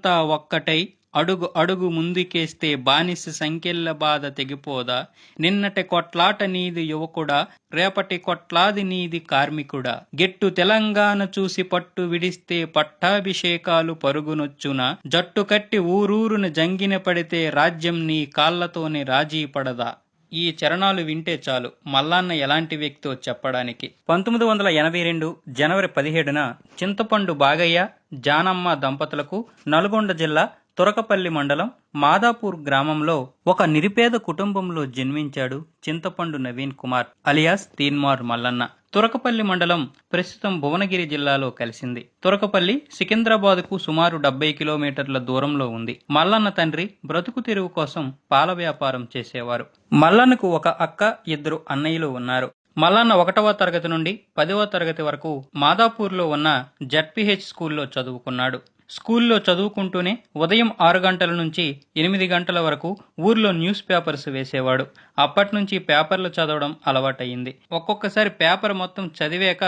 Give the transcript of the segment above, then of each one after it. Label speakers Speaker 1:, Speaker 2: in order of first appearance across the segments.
Speaker 1: అంతా ఒక్కటై అడుగు అడుగు ముందుకేస్తే బానిస సంకెళ్ళ బాధ తెగిపోదా? నిన్నటి కొట్లాట నీది యువకుడా, రేపటి కొట్లాది నీది కార్మికుడా. గెట్టు తెలంగాణ చూసి పట్టు విడిస్తే పట్టాభిషేకాలు పరుగునొచ్చునా? జట్టు కట్టి ఊరూరున జంగిన పడితే రాజ్యం నీ కాళ్లతోనే రాజీ పడదా? ఈ చరణాలు వింటే చాలు మల్లన్న ఎలాంటి వ్యక్తో చెప్పడానికి. 1982 జనవరి 17న చింతపండు బాగయ్య, జానమ్మ దంపతులకు నల్గొండ జిల్లా తురకపల్లి మండలం మాదాపూర్ గ్రామంలో ఒక నిరుపేద కుటుంబంలో జన్మించాడు చింతపండు నవీన్ కుమార్ అలియాస్ తీన్మార్ మల్లన్న. తురకపల్లి మండలం ప్రస్తుతం భువనగిరి జిల్లాలో కలిసింది. తురకపల్లి సికింద్రాబాద్కు సుమారు 70 కిలోమీటర్ల దూరంలో ఉంది. మల్లన్న తండ్రి బ్రతుకు తెరువు కోసం పాల వ్యాపారం చేసేవారు. మల్లన్నకు ఒక అక్క, 2 అన్నయ్యలు ఉన్నారు. మల్లన్న 1వ తరగతి నుండి 10వ తరగతి వరకు మాదాపూర్లో ఉన్న జడ్పీహెచ్ స్కూల్లో చదువుకున్నాడు. స్కూల్లో చదువుకుంటూనే ఉదయం 6 గంటల నుంచి 8 గంటల వరకు ఊర్లో న్యూస్ పేపర్స్ వేసేవాడు. అప్పట్నుంచి పేపర్లు చదవడం అలవాటయింది. ఒక్కొక్కసారి పేపర్ మొత్తం చదివాక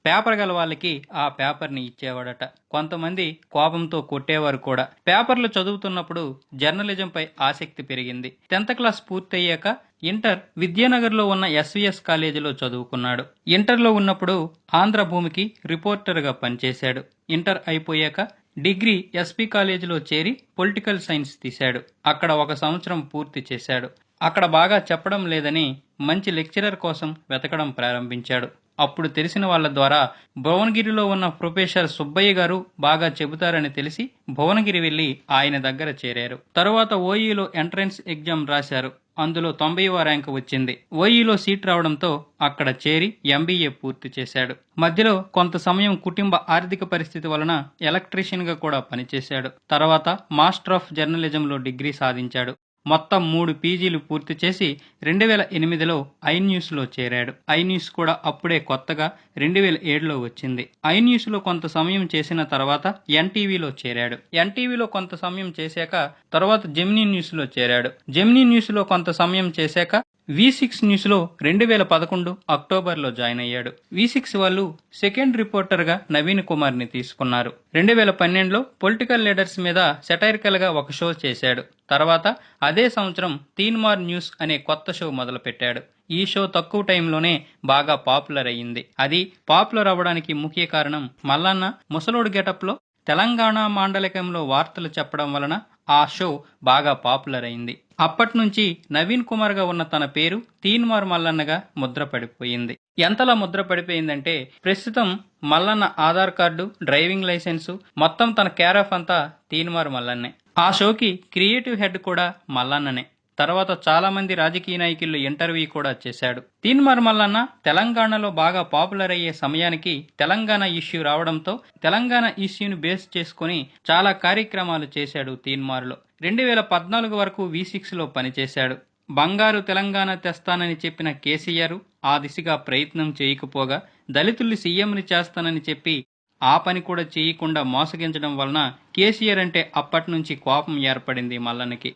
Speaker 1: పేపర్ గల వాళ్ళకి ఆ పేపర్ని ఇచ్చేవాడట. కొంతమంది కోపంతో కొట్టేవారు కూడా. పేపర్లు చదువుతున్నప్పుడు జర్నలిజంపై ఆసక్తి పెరిగింది. 10th క్లాస్ పూర్తయ్యాక ఇంటర్ విద్యానగర్లో ఉన్న ఎస్విఎస్ కాలేజీలో చదువుకున్నాడు. ఇంటర్లో ఉన్నప్పుడు ఆంధ్రభూమికి రిపోర్టర్గా పనిచేశాడు. ఇంటర్ అయిపోయాక డిగ్రీ ఎస్పీ కాలేజీలో చేరి పొలిటికల్ సైన్స్ తీశాడు. అక్కడ 1 సంవత్సరం పూర్తి చేశాడు. అక్కడ బాగా చెప్పడం లేదని మంచి లెక్చరర్ కోసం వెతకడం ప్రారంభించాడు. అప్పుడు తెలిసిన వాళ్ళ ద్వారా భువనగిరిలో ఉన్న ప్రొఫెసర్ సుబ్బయ్య గారు బాగా చెబుతారని తెలిసి భువనగిరి వెళ్లి ఆయన దగ్గర చేరారు. తరువాత ఓఈలో ఎంట్రన్స్ ఎగ్జామ్ రాశారు. అందులో 90వ ర్యాంకు వచ్చింది. ఓఈలో సీట్ రావడంతో అక్కడ చేరి ఎంబీఏ పూర్తి చేశాడు. మధ్యలో కొంత సమయం కుటుంబ ఆర్థిక పరిస్థితి వలన ఎలక్ట్రీషియన్ గా కూడా పనిచేశాడు. తర్వాత మాస్టర్ ఆఫ్ జర్నలిజంలో డిగ్రీ సాధించాడు. మొత్తం 3 పీజీలు పూర్తి చేసి 2008లో ఐన్యూస్లో చేరాడు. ఐన్యూస్ కూడా అప్పుడే కొత్తగా 2007లో వచ్చింది. ఐన్యూస్లో కొంత సమయం చేసిన తర్వాత ఎన్టీవీలో చేరాడు. ఎన్టీవీలో కొంత సమయం చేశాక తర్వాత జెమినీ న్యూస్లో చేరాడు. జెమినీ న్యూస్లో కొంత సమయం చేశాక V6 న్యూస్లో 2011 అక్టోబర్లో జాయిన్ అయ్యాడు. V6 వాళ్ళు సెకండ్ రిపోర్టర్గా నవీన్ కుమార్ని తీసుకున్నారు. 2012లో పొలిటికల్ లీడర్స్ మీద సెటైరికల్గా ఒక షో చేశాడు. తర్వాత అదే సంవత్సరం తీన్మార్ న్యూస్ అనే కొత్త షో మొదలుపెట్టాడు. ఈ షో తక్కువ టైంలోనే బాగా పాపులర్ అయ్యింది. అది పాపులర్ అవ్వడానికి ముఖ్య కారణం మల్లన్న ముసలోడు గెటప్లో తెలంగాణ మాండలికంలో వార్తలు చెప్పడం వలన ఆ షో బాగా పాపులర్ అయింది. అప్పట్నుంచి నవీన్ కుమార్ గా ఉన్న తన పేరు తీన్మార్ మల్లన్నగా ముద్ర పడిపోయింది. ఎంతలా ముద్ర పడిపోయిందంటే ప్రస్తుతం Mallanna Aadhaar card, driving licence మొత్తం తన కేర్ ఆఫ్ అంతా తీన్మార్ మల్లన్నే. ఆ షోకి క్రియేటివ్ హెడ్ కూడా మల్లన్ననే. తర్వాత చాలా మంది రాజకీయ నాయకులు ఇంటర్వ్యూ కూడా చేశాడు. తీన్మార్ మల్లన్న తెలంగాణలో బాగా పాపులర్ అయ్యే సమయానికి తెలంగాణ ఇష్యూ రావడంతో తెలంగాణ ఇష్యూని బేస్ చేసుకుని చాలా కార్యక్రమాలు చేశాడు. తీన్మార్లో 2014 వరకు V6లో పనిచేశాడు. బంగారు తెలంగాణ తెస్తానని చెప్పిన కేసీఆర్ ఆ దిశగా ప్రయత్నం చేయకపోగా దళితుల్ని సీఎంని చేస్తానని చెప్పి ఆ పని కూడా చేయకుండా మోసగించడం వలన కేసీఆర్ అంటే అప్పట్నుంచి కోపం ఏర్పడింది మల్లన్నకి.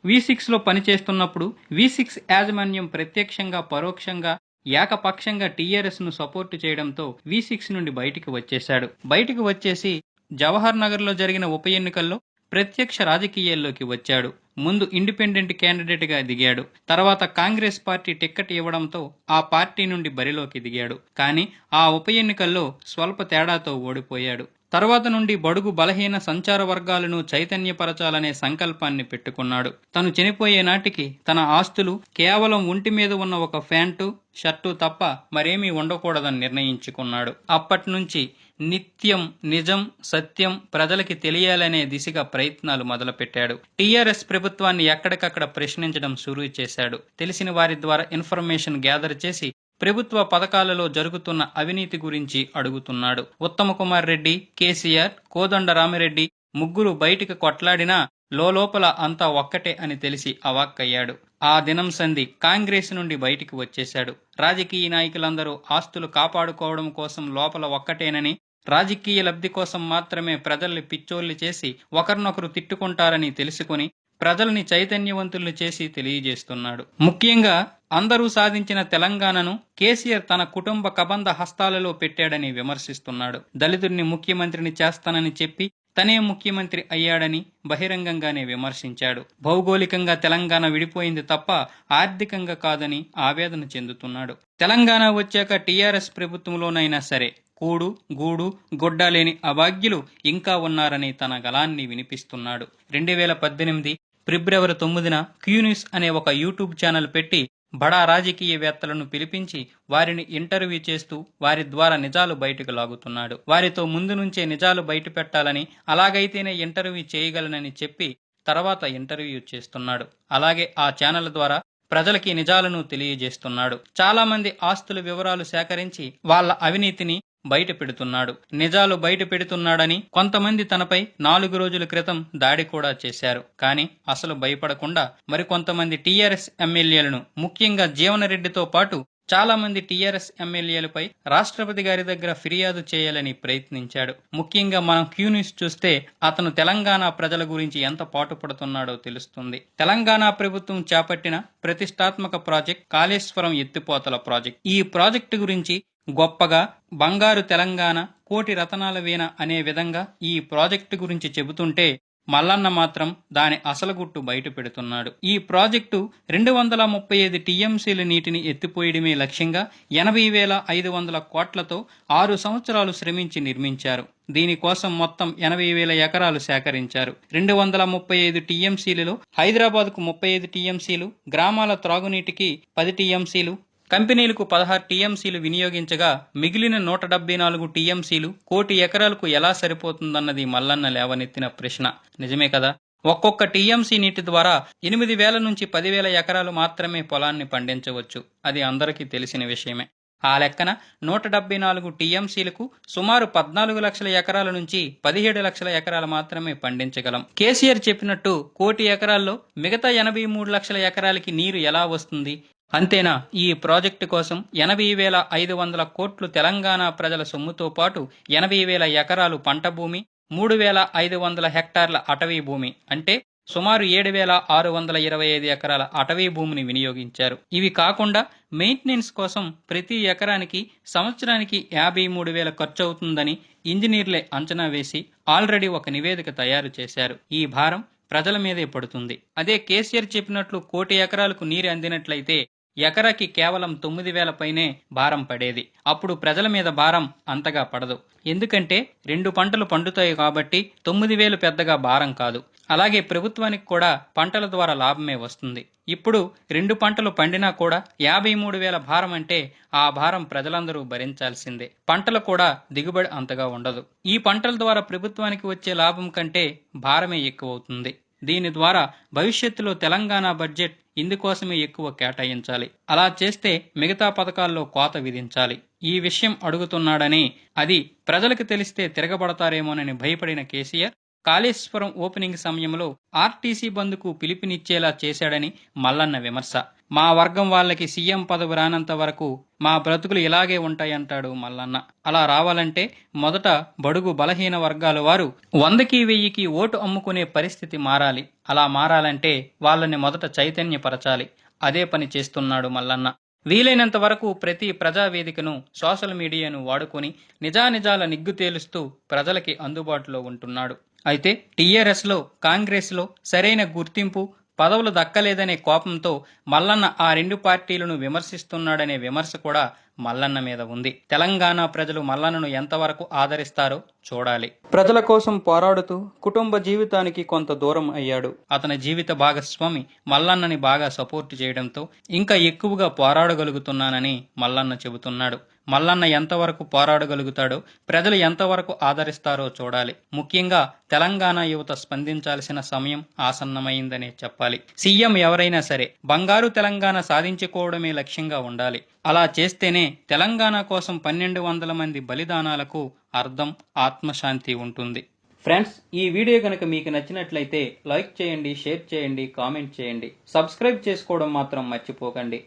Speaker 1: V6లో పనిచేస్తున్నప్పుడు V6 యాజమాన్యం ప్రత్యక్షంగా పరోక్షంగా ఏకపక్షంగా టీఆర్ఎస్ను సపోర్టు చేయడంతో V6 నుండి బయటికి వచ్చేశాడు. బయటికి వచ్చేసి జవహర్ నగర్లో జరిగిన ఉప ఎన్నికల్లో ప్రత్యక్ష రాజకీయాల్లోకి వచ్చాడు. ముందు ఇండిపెండెంట్ క్యాండిడేట్గా దిగాడు. తర్వాత కాంగ్రెస్ పార్టీ టిక్కెట్ ఇవ్వడంతో ఆ పార్టీ నుండి బరిలోకి దిగాడు. కానీ ఆ ఉప ఎన్నికల్లో స్వల్ప తేడాతో ఓడిపోయాడు. తర్వాత నుండి బడుగు బలహీన సంచార వర్గాలను చైతన్యపరచాలనే సంకల్పాన్ని పెట్టుకున్నాడు. తను చనిపోయే నాటికి తన ఆస్తులు కేవలం ఒంటి మీద ఉన్న ఒక ప్యాంటు, షర్టు తప్ప మరేమీ ఉండకూడదని నిర్ణయించుకున్నాడు. అప్పట్నుంచి నిత్యం నిజం, సత్యం ప్రజలకి తెలియాలనే దిశగా ప్రయత్నాలు మొదలుపెట్టాడు. టీఆర్ఎస్ ప్రభుత్వాన్ని ఎక్కడికక్కడ ప్రశ్నించడం షురూ చేశాడు. తెలిసిన వారి ద్వారా ఇన్ఫర్మేషన్ గ్యాదర్ చేసి ప్రభుత్వ పథకాలలో జరుగుతున్న అవినీతి గురించి అడుగుతున్నాడు. ఉత్తమ కుమార్ రెడ్డి, కేసీఆర్, కోదండ రామిరెడ్డి ముగ్గురు బయటికి కొట్లాడినా లోపల అంతా ఒక్కటే అని తెలిసి అవాక్కయ్యాడు. ఆ దినం సంధి కాంగ్రెస్ నుండి బయటికి వచ్చేశాడు. రాజకీయ నాయకులందరూ ఆస్తులు కాపాడుకోవడం కోసం లోపల ఒక్కటేనని, రాజకీయ లబ్ధి కోసం మాత్రమే ప్రజల్ని పిచ్చోళ్లు చేసి ఒకరినొకరు తిట్టుకుంటారని తెలుసుకుని ప్రజల్ని చైతన్యవంతుల్ని చేసి తెలియజేస్తున్నాడు. ముఖ్యంగా అందరూ సాధించిన తెలంగాణను కేసీఆర్ తన కుటుంబ కబంధ హస్తాలలో పెట్టాడని విమర్శిస్తున్నాడు. దళితుడిని ముఖ్యమంత్రిని చేస్తానని చెప్పి తనే ముఖ్యమంత్రి అయ్యాడని బహిరంగంగానే విమర్శించాడు. భౌగోళికంగా తెలంగాణ విడిపోయింది తప్ప ఆర్థికంగా కాదని ఆవేదన చెందుతున్నాడు. తెలంగాణ వచ్చాక టీఆర్ఎస్ ప్రభుత్వంలోనైనా సరే కూడు గూడు గుడ్డ లేని అభాగ్యులు ఇంకా ఉన్నారని తన గళాన్ని వినిపిస్తున్నాడు. 2018 ఫిబ్రవరి 9న క్యూన్యూస్ అనే ఒక యూట్యూబ్ ఛానల్ పెట్టి బడా రాజకీయవేత్తలను పిలిపించి వారిని ఇంటర్వ్యూ చేస్తూ వారి ద్వారా నిజాలు బయటకు లాగుతున్నాడు. వారితో ముందు నుంచే నిజాలు బయట పెట్టాలని, అలాగైతేనే ఇంటర్వ్యూ చేయగలనని చెప్పి తర్వాత ఇంటర్వ్యూ చేస్తున్నాడు. అలాగే ఆ ఛానల్ ద్వారా ప్రజలకి నిజాలను తెలియజేస్తున్నాడు. చాలా మంది ఆస్తుల వివరాలు సేకరించి వాళ్ళ అవినీతిని బయట పెడుతున్నాడు. నిజాలు బయట పెడుతున్నాడని కొంతమంది తనపై 4 రోజుల క్రితం దాడి కూడా చేశారు. కానీ అసలు భయపడకుండా మరికొంతమంది టీఆర్ఎస్ ఎమ్మెల్యేలను, ముఖ్యంగా జీవనరెడ్డితో పాటు చాలా మంది టీఆర్ఎస్ ఎమ్మెల్యేలపై రాష్ట్రపతి గారి దగ్గర ఫిర్యాదు చేయాలని ప్రయత్నించాడు. ముఖ్యంగా మనం క్యూన్యూస్ చూస్తే అతను తెలంగాణ ప్రజల గురించి ఎంత పాటుపడుతున్నాడో తెలుస్తుంది. తెలంగాణ ప్రభుత్వం చేపట్టిన ప్రతిష్టాత్మక ప్రాజెక్ట్ కాళేశ్వరం ఎత్తిపోతల ప్రాజెక్ట్. ఈ ప్రాజెక్టు గురించి గొప్పగా బంగారు తెలంగాణ కోటి రతనాల వీణ అనే విధంగా ఈ ప్రాజెక్టు గురించి చెబుతుంటే మల్లన్న మాత్రం దాని అసలు గుట్టు బయట పెడుతున్నాడు. ఈ ప్రాజెక్టు 235 టీఎంసీల నీటిని ఎత్తిపోయడమే లక్ష్యంగా 80,500 కోట్లతో 6 సంవత్సరాలు శ్రమించి నిర్మించారు. దీనికోసం మొత్తం 80,000 ఎకరాలు సేకరించారు. 235 టీఎంసీలలో హైదరాబాద్కు 35 టీఎంసీలు, గ్రామాల త్రాగునీటికి 10 టీఎంసీలు, కంపెనీలకు 16 టీఎంసీలు వినియోగించగా మిగిలిన 174 టీఎంసీలు కోటి ఎకరాలకు ఎలా సరిపోతుందన్నది మల్లన్న లేవనెత్తిన ప్రశ్న. నిజమే కదా? ఒక్కొక్క టీఎంసీ నీటి ద్వారా 8,000 నుంచి 10,000 ఎకరాలు మాత్రమే పొలాన్ని పండించవచ్చు. అది అందరికీ తెలిసిన విషయమే. ఆ లెక్కన 174 టీఎంసీలకు సుమారు 14 లక్షల ఎకరాల నుంచి 17 లక్షల ఎకరాలు మాత్రమే పండించగలం. కేసీఆర్ చెప్పినట్టు కోటి ఎకరాల్లో మిగతా 83 లక్షల ఎకరాలకి నీరు ఎలా వస్తుంది? అంతేనా? ఈ ప్రాజెక్టు కోసం 80,500 కోట్లు తెలంగాణ ప్రజల సొమ్ముతో పాటు 80,000 ఎకరాలు పంట భూమి, 3,500 హెక్టార్ల అటవీ భూమి అంటే సుమారు 7,625 ఎకరాల అటవీ భూమిని వినియోగించారు. ఇవి కాకుండా మెయింటెనెన్స్ కోసం ప్రతి ఎకరానికి సంవత్సరానికి 53,000 ఖర్చు అవుతుందని ఇంజనీర్లే అంచనా వేసి ఆల్రెడీ ఒక నివేదిక తయారు చేశారు. ఈ భారం ప్రజల మీదే పడుతుంది. అదే కేసీఆర్ చెప్పినట్లు కోటి ఎకరాలకు నీరు అందినట్లయితే ఎకరాకి కేవలం 9,000 పైనే భారం పడేది. అప్పుడు ప్రజల మీద భారం అంతగా పడదు. ఎందుకంటే 2 పంటలు పండుతాయి కాబట్టి 9,000 పెద్దగా భారం కాదు. అలాగే ప్రభుత్వానికి కూడా పంటల ద్వారా లాభమే వస్తుంది. ఇప్పుడు 2 పంటలు పండినా కూడా 53,000 భారం అంటే ఆ భారం ప్రజలందరూ భరించాల్సిందే. పంటలు కూడా దిగుబడి అంతగా ఉండదు. ఈ పంటల ద్వారా ప్రభుత్వానికి వచ్చే లాభం కంటే భారమే ఎక్కువవుతుంది. దీని ద్వారా భవిష్యత్తులో తెలంగాణ బడ్జెట్ ఇందుకోసమే ఎక్కువ కేటాయించాలి. అలా చేస్తే మిగతా పథకాల్లో కోత విధించాలి. ఈ విషయం అడుగుతున్నాడని, అది ప్రజలకు తెలిస్తే తిరగబడతారేమోనని భయపడిన కేసీఆర్ కాళేశ్వరం ఓపెనింగ్ సమయంలో ఆర్టీసీ బంద్కు పిలుపునిచ్చేలా చేశాడని మల్లన్న విమర్శ. మా వర్గం వాళ్ళకి సీఎం పదవి రానంత వరకు మా బ్రతుకులు ఇలాగే ఉంటాయంటాడు మల్లన్న. అలా రావాలంటే మొదట బడుగు బలహీన వర్గాల వారు 100కి 1000కి ఓటు అమ్ముకునే పరిస్థితి మారాలి. అలా మారాలంటే వాళ్ళని మొదట చైతన్యపరచాలి. అదే పని చేస్తున్నాడు మల్లన్న. వీలైనంత వరకు ప్రతి ప్రజావేదికను, సోషల్ మీడియాను వాడుకొని నిజానిజాల నిగ్గు తేలుస్తూ ప్రజలకి అందుబాటులో ఉంటున్నాడు. అయితే టీఆర్ఎస్లో, కాంగ్రెస్లో సరైన గుర్తింపు, పదవులు దక్కలేదనే కోపంతో మల్లన్న ఆ 2 పార్టీలను విమర్శిస్తున్నాడనే విమర్శ కూడా మల్లన్న మీద ఉంది. తెలంగాణ ప్రజలు మల్లన్నను ఎంతవరకు ఆదరిస్తారో చూడాలి. ప్రజల కోసం పోరాడుతూ కుటుంబ జీవితానికి కొంత దూరం అయ్యాడు. అతని జీవిత భాగస్వామి మల్లన్నని బాగా సపోర్ట్ చేయడంతో ఇంకా ఎక్కువగా పోరాడగలుగుతున్నానని మల్లన్న చెబుతున్నాడు. మల్లన్న ఎంతవరకు పోరాడగలుగుతాడో, ప్రజలు ఎంతవరకు ఆదరిస్తారో చూడాలి. ముఖ్యంగా తెలంగాణ యువత స్పందించాల్సిన సమయం ఆసన్నమైందనే చెప్పాలి. సీఎం ఎవరైనా సరే బంగారు తెలంగాణ సాధించుకోవడమే లక్ష్యంగా ఉండాలి. అలా చేస్తేనే తెలంగాణ కోసం 1,200 మంది బలిదానాలకు అర్థం, ఆత్మశాంతి ఉంటుంది. ఫ్రెండ్స్, ఈ వీడియో కనుక మీకు నచ్చినట్లయితే లైక్ చేయండి, షేర్ చేయండి, కామెంట్ చేయండి. సబ్స్క్రైబ్ చేసుకోవడం మాత్రం మర్చిపోకండి.